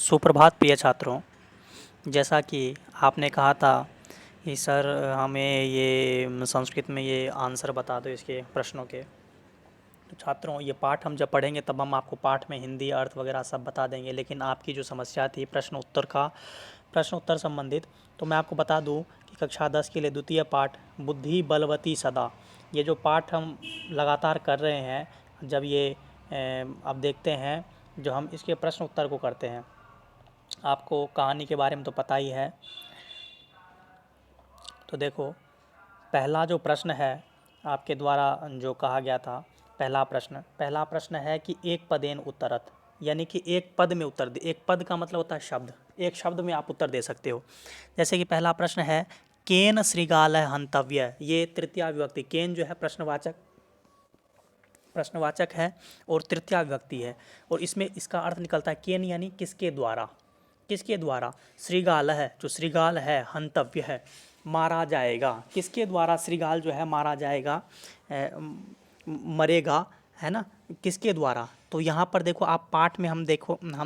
सुप्रभात प्रिय छात्रों। जैसा कि आपने कहा था कि सर हमें ये संस्कृत में ये आंसर बता दो इसके प्रश्नों के। तो छात्रों ये पाठ हम जब पढ़ेंगे तब हम आपको पाठ में हिंदी अर्थ वगैरह सब बता देंगे, लेकिन आपकी जो समस्या थी प्रश्न उत्तर संबंधित, तो मैं आपको बता दूं कि कक्षा 10 के लिए द्वितीय पाठ बुद्धि बलवती सदा, ये जो पाठ हम लगातार कर रहे हैं, जब ये अब देखते हैं जो हम इसके प्रश्न उत्तर को करते हैं। आपको कहानी के बारे में तो पता ही है। तो देखो, पहला जो प्रश्न है आपके द्वारा जो कहा गया था, पहला प्रश्न है कि एक पदेन उत्तरत, यानी कि एक पद में उत्तर दे। एक पद का मतलब होता है शब्द, एक शब्द में आप उत्तर दे सकते हो। जैसे कि पहला प्रश्न है केन श्रृगाल हंतव्य, ये तृतीया विभक्ति, केन जो है प्रश्नवाचक है और तृतीया विभक्ति है, और इसमें इसका अर्थ निकलता है केन यानी किसके द्वारा, किसके द्वारा। श्रृगाल है, जो श्रृगाल है, हंतव्य है, मारा जाएगा। किसके द्वारा श्रृगाल जो है मारा जाएगा, मरेगा, है ना, किसके द्वारा। तो यहाँ पर देखो, आप पाठ में हम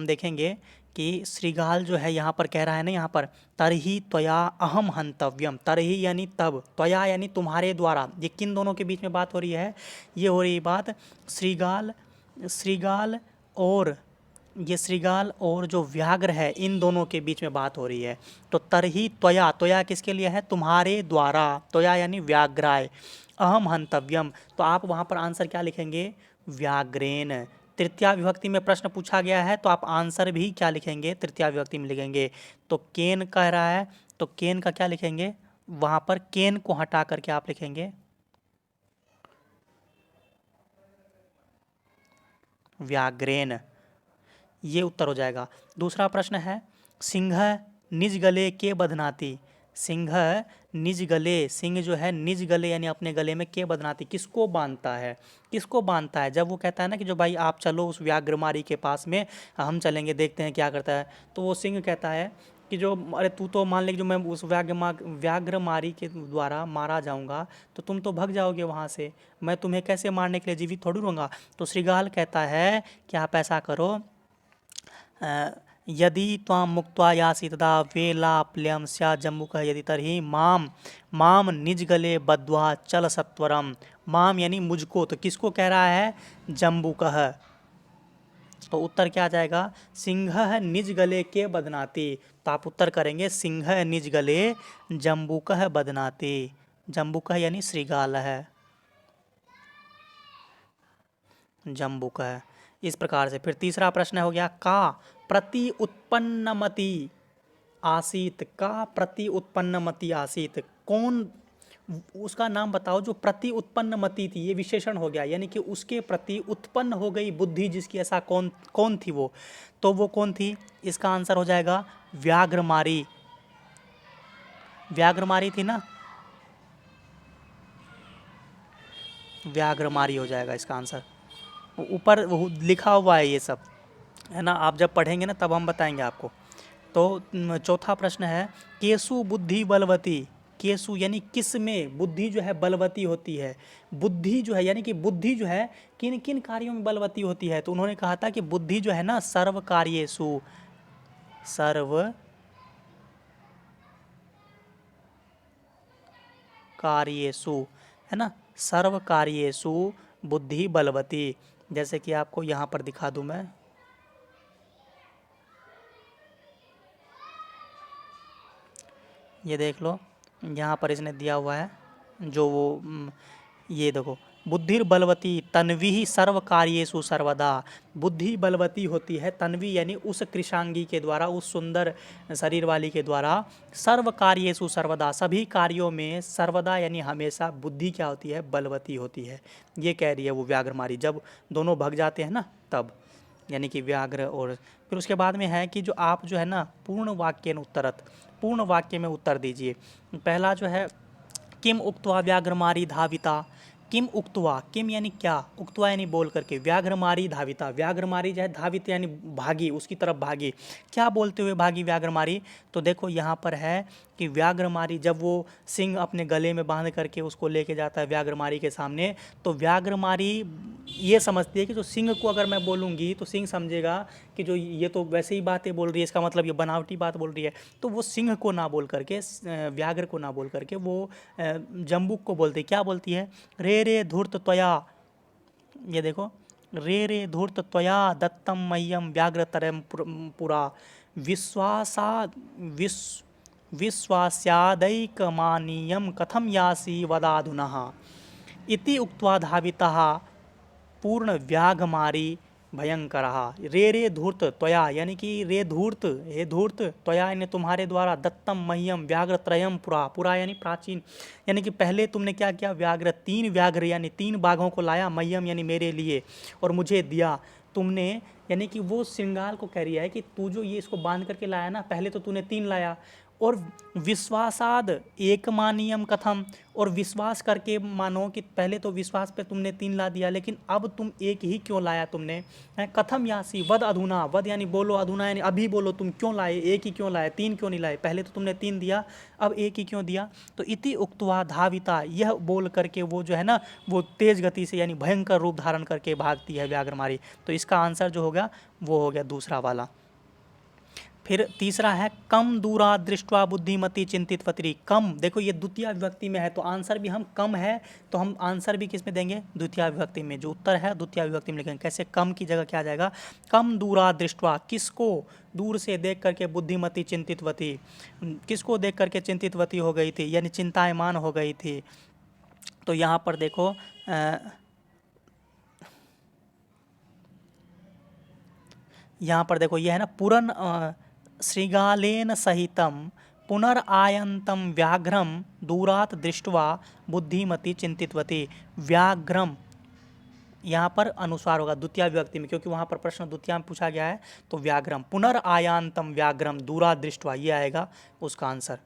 देखेंगे कि श्रृगाल जो है यहाँ पर कह रहा है ना, यहाँ पर तरही त्वया अहम हंतव्यम, तरही यानी तब, त्वया यानी तुम्हारे द्वारा। ये किन दोनों के बीच में बात हो रही है, ये हो रही बात श्रृगाल और जो व्याघ्र है, इन दोनों के बीच में बात हो रही है। तो तरही त्वया, त्वया किसके लिए है, तुम्हारे द्वारा, त्वया यानी व्याघ्राय, अहम हंतव्यम, तो आप वहाँ पर आंसर क्या लिखेंगे, व्याघ्रेन। तृतीया विभक्ति में प्रश्न पूछा गया है तो आप आंसर भी क्या लिखेंगे, तृतीया विभक्ति में लिखेंगे। तो केन कह रहा है तो केन का क्या लिखेंगे, वहाँ पर केन को हटा करके आप लिखेंगे व्याघ्रेन, ये उत्तर हो जाएगा। दूसरा प्रश्न है सिंह निज गले के बधनाती, सिंह निज गले, सिंह जो है निज गले यानी अपने गले में, के बधनाती किसको बांधता है, किसको बांधता है। जब वो कहता है ना कि जो भाई आप चलो उस व्याघ्रमारी के पास में, हम चलेंगे देखते हैं क्या करता है, तो वो सिंह कहता है कि जो अरे तू तो मान ले कि जो मैं उस व्याघ्रमारी के द्वारा मारा जाऊंगा तो तुम तो भग जाओगे वहाँ से, मैं तुम्हें कैसे मारने के लिए जीवित थोड़ी रहूँगा। तो श्रृगाल कहता है कि आप ऐसा करो, यदि त्वां मुक्त्वा यासि तदा वेलाप्यं स्यात् जम्बुकः यदि तर्हि माम निज गले बद्ध्वा चल सत्वरम। माम यानी मुझको, तो किसको कह रहा है, जम्बुकः। तो उत्तर क्या आ जाएगा, सिंह निज गले के बदनाती, तो आप उत्तर करेंगे सिंह निज गले जम्बुकः बदनाती। जम्बुकः यानी श्रृगाल है, जम्बुकः। इस प्रकार से फिर तीसरा प्रश्न हो गया का प्रति उत्पन्नमति आसीत, का प्रति उत्पन्नमति आसीत, कौन उसका नाम बताओ जो प्रति उत्पन्नमति थी, ये विशेषण हो गया, यानी कि उसके प्रति उत्पन्न हो गई बुद्धि जिसकी, ऐसा कौन थी वो, तो वो कौन थी, इसका आंसर हो जाएगा व्याघ्रमारी, व्याघ्रमारी थी ना, व्याघ्रमारी हो जाएगा इसका आंसर। ऊपर लिखा हुआ है ये सब, है ना, आप जब पढ़ेंगे ना तब हम बताएंगे आपको। तो चौथा प्रश्न है केसु बुद्धि बलवती, केसु यानी किस में बुद्धि जो है बलवती होती है। बुद्धि जो है यानी कि बुद्धि जो है किन किन कार्यों में बलवती होती है, तो उन्होंने कहा था कि बुद्धि जो है ना सर्व कार्येषु, है ना, सर्व कार्येषु बुद्धि बलवती। जैसे कि आपको यहाँ पर दिखा दूं मैं, ये देख लो, यहाँ पर इसने दिया हुआ है जो वो ये देखो, बुद्धिर बलवती तन्वी सर्व कार्येषु सर्वदा, बुद्धि बलवती होती है तन्वी यानी उस कृशांगी के द्वारा, उस सुंदर शरीर वाली के द्वारा, सर्व कार्येषु सर्वदा, सभी कार्यों में, सर्वदा यानी हमेशा, बुद्धि क्या होती है, बलवती होती है। ये कह रही है वो व्याघ्रमारी, जब दोनों भग जाते हैं ना तब, यानी कि व्याघ्र। और फिर उसके बाद में है कि जो आप जो है ना पूर्ण वाक्य उत्तरत, पूर्ण वाक्य में उत्तर दीजिए। पहला जो है किम उक्त्वा व्याघ्रमारी धाविता, किम उक्त्वा, किम यानी क्या, उक्त्वा यानी बोल करके, व्याघ्रमारी धाविता, व्याघ्रमारी जो है धावित यानी भागी, उसकी तरफ भागी, क्या बोलते हुए भागी व्याघ्रमारी। तो देखो यहाँ पर है कि व्याघ्रमारी जब वो सिंह अपने गले में बांध करके उसको लेके जाता है व्याघ्रमारी के सामने, तो व्याघ्रमारी ये समझती है कि जो सिंह को अगर मैं बोलूँगी तो सिंह समझेगा कि जो ये तो वैसे ही बातें बोल रही है, इसका मतलब ये बनावटी बात बोल रही है। तो वो सिंह को ना बोल करके, व्याघ्र को ना बोल करके वो जम्बूक को बोलती, क्या बोलती है, रे रे धूर्त त्वया, ये देखो, रे रे धूर्त त्वया दत्तम मह्यम व्याघ्रतरम पुरा विश्वासा विश्वास्यादैकमानीयं कथम यासि वदाधुनः इति उक्त्वा धावितः पूर्णव्याघ्रमारी भयंकरः। रे रे धूर्त त्वया, यानी कि रे धूर्त, हे धूर्त, त्वया यानी तुम्हारे द्वारा, दत्तम मह्यम व्याघ्रत्रयम पुरा, पुरा यानी प्राचीन, यानी कि पहले तुमने क्या किया, व्याघ्र, 3 व्याघ्र यानी 3 बाघों को लाया, मह्यम यानी मेरे लिए, और मुझे दिया तुमने, यानी कि वो श्रृंगार को कह रही है कि तू जो ये इसको बांध करके लाया ना, पहले तो तूने 3 लाया, और विश्वासाद एकमानियम कथम, और विश्वास करके मानो कि पहले तो विश्वास पे तुमने 3 ला दिया, लेकिन अब तुम एक ही क्यों लाया तुमने, कथम यासी वद अधुना, वद यानी बोलो, अधुना यानी अभी बोलो, तुम क्यों लाए, एक ही क्यों लाए, 3 क्यों नहीं लाए, पहले तो तुमने 3 दिया, अब एक ही क्यों दिया। तो इति उक्त्वा धाविता, यह बोल करके वो जो है ना, वो तेज गति से यानी भयंकर रूप धारण करके भागती है व्याघ्रमारी। तो इसका आंसर जो होगा वो हो गया दूसरा वाला। फिर तीसरा है कम दूरा दृष्टवा बुद्धिमती चिंतितवती। कम, देखो ये द्वितीय विभक्ति में है, तो आंसर भी हम कम है, तो हम आंसर भी किस में देंगे, द्वितीय विभक्ति में, जो उत्तर है द्वितीय विभक्ति में लिखेंगे। कैसे, कम की जगह क्या आ जाएगा, कम दूरा दृष्टवा, किसको दूर से देख करके, बुद्धिमती चिंतितवती, किसको देख करके चिंतितवती हो गई थी, यानी चिंतायमान हो गई थी। तो यहाँ पर देखो यहाँ पर देखो, ये है ना, पुरन श्रृगालेन सहितम पुनरायंतम व्याघ्रम दूरात दृष्ट्वा बुद्धिमती चिंतितवती। व्याघ्रम यहाँ पर अनुस्वार होगा द्वितीय विभक्ति में, क्योंकि वहाँ पर प्रश्न द्वितीय में पूछा गया है, तो व्याघ्रम, पुनरायांतम व्याघ्रम दूरात दृष्ट्वा, ये आएगा उसका आंसर।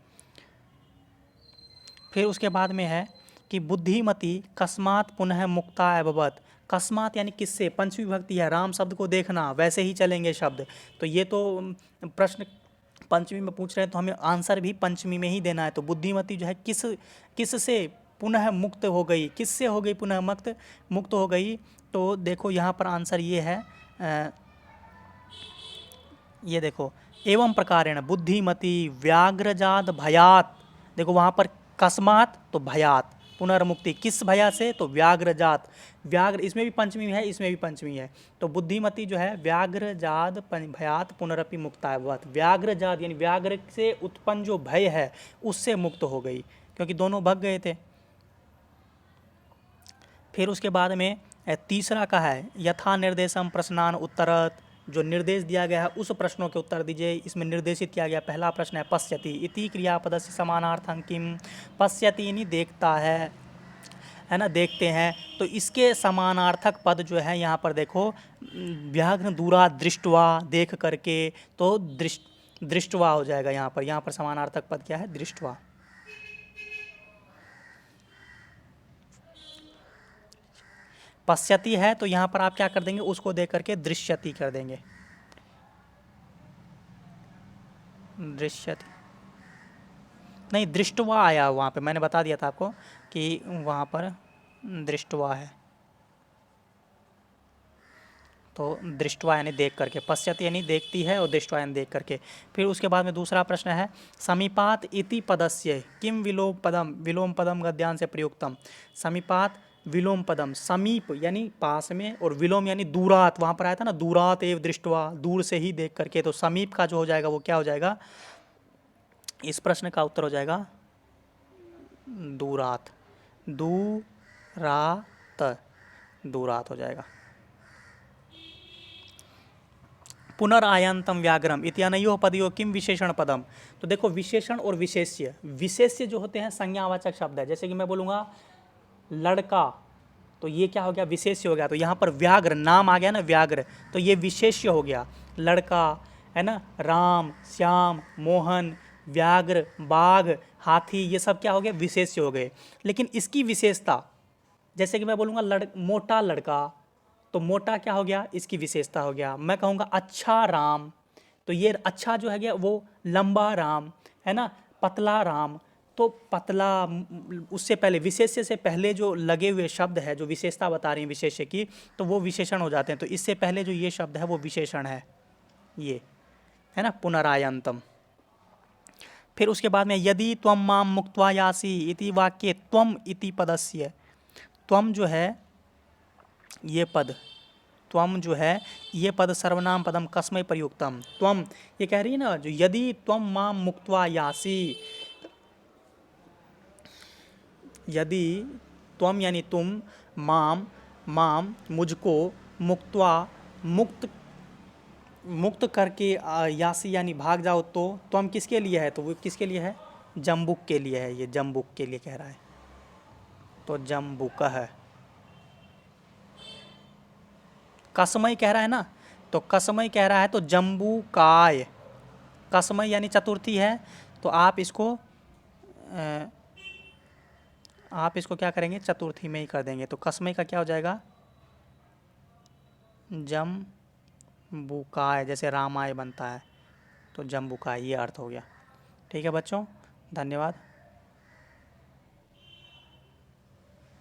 फिर उसके बाद में है कि बुद्धिमती कस्मात पुनः मुक्ता अभवत। कस्मात यानी किससे, पंचमी विभक्ति है, राम शब्द को देखना, वैसे ही चलेंगे शब्द। तो ये तो प्रश्न पंचमी में पूछ रहे हैं, तो हमें आंसर भी पंचमी में ही देना है। तो बुद्धिमती जो है किस से पुनः मुक्त हो गई, किससे हो गई पुनः मुक्त हो गई। तो देखो यहाँ पर आंसर ये है, ये देखो, एवं प्रकारेण बुद्धिमती व्याघ्रजात भयात, देखो वहाँ पर कस्मात तो भयात, पुनर्मुक्ति किस भया से, तो व्याघ्रजात, व्याघ्र इसमें भी पंचमी है, इसमें भी पंचमी है। तो बुद्धिमती जो है व्याघ्रजात भयात पुनरपि मुक्तावत, व्याघ्रजात यानी व्याघ्र से उत्पन्न जो भय है उससे मुक्त हो गई, क्योंकि दोनों भग गए थे। फिर उसके बाद में तीसरा का है यथा निर्देशम प्रश्नान उत्तरत, जो निर्देश दिया गया है उस प्रश्नों के उत्तर दीजिए। इसमें निर्देशित किया गया पहला प्रश्न है पश्यति इति क्रियापद से समानार्थं किम, पश्यति यानी देखता है ना, देखते हैं, तो इसके समानार्थक पद जो है यहाँ पर देखो, व्याघ्र दूरा दृष्टवा, देख करके, तो दृष्टवा हो जाएगा यहाँ पर समानार्थक पद क्या है, दृष्टवा। पश्यति है तो यहाँ पर आप क्या कर देंगे, उसको देख करके दृश्यति कर देंगे, दृश्यति नहीं, दृष्टवा आया वहाँ पे, मैंने बता दिया था आपको कि वहाँ पर दृष्टवा है, तो दृष्टवा यानी देख करके, पश्यति यानी देखती है, और दृष्टवा यानी देख करके। फिर उसके बाद में दूसरा प्रश्न है समीपात इति पदस्य किम विलोम पदम गद्यांश से प्रयुक्तम। समीपात विलोम पदम, समीप यानी पास में, और विलोम यानी दूरात, वहाँ पर आया था ना दूरात एव दृष्टवा, दूर से ही देख करके, तो समीप का जो हो जाएगा वो क्या हो जाएगा, इस प्रश्न का उत्तर हो जाएगा दूरात, दूरात हो जाएगा। पुनरायंतम व्याघ्रम इत्यानयोः पदयोः किम विशेषण पदम। तो देखो विशेषण और विशेष्य जो होते हैं संज्ञावाचक शब्द है। जैसे कि मैं बोलूँगा लड़का, तो ये क्या हो गया, विशेष्य हो गया। तो यहाँ पर व्याघ्र नाम आ गया ना, व्याघ्र, तो ये विशेष्य हो गया, लड़का है ना, राम, श्याम, मोहन, व्याघ्र, बाघ, हाथी, ये सब क्या हो गया, विशेष्य हो गए। लेकिन इसकी विशेषता, जैसे कि मैं बोलूँगा मोटा लड़का, तो मोटा क्या हो गया, इसकी विशेषता हो गया। मैं कहूँगा अच्छा राम, तो ये अच्छा जो है गया वो लंबा राम है ना, पतला राम, तो पतला उससे पहले विशेष्य से पहले जो लगे हुए शब्द है, जो विशेषता बता रही है विशेष्य की, तो वो विशेषण हो जाते हैं। तो इससे पहले जो ये शब्द है वो विशेषण है, ये है ना, पुनरायंतम। फिर उसके बाद में यदि त्वम माम मुक्त्वा यासी इति वाक्ये त्वम इति पदस्य, त्वम जो है ये पद, त्वम जो है ये पद सर्वनाम पदम कस्मै प्रयुक्तम। त्वम ये कह रही है ना, जो यदि त्वम माम मुक्त्वा यासी, यदि त्वम यानी तुम, माम माम मुझको, मुक्त्वा मुक्त करके यासी यानी भाग जाओ, तो त्वम किसके लिए है, तो वो किसके लिए है, जम्बुक के लिए है, ये जम्बुक के लिए कह रहा है, तो जम्बुक है। कसमय कह रहा है ना, तो कसमय कह रहा है तो जम्बुकाय, कसमय यानी चतुर्थी है, तो आप इसको क्या करेंगे, चतुर्थी में ही कर देंगे। तो कसमय का क्या हो जाएगा, जम्बुकाय, जैसे रामाय बनता है, तो जम्बुकाय, ये अर्थ हो गया। ठीक है बच्चों, धन्यवाद।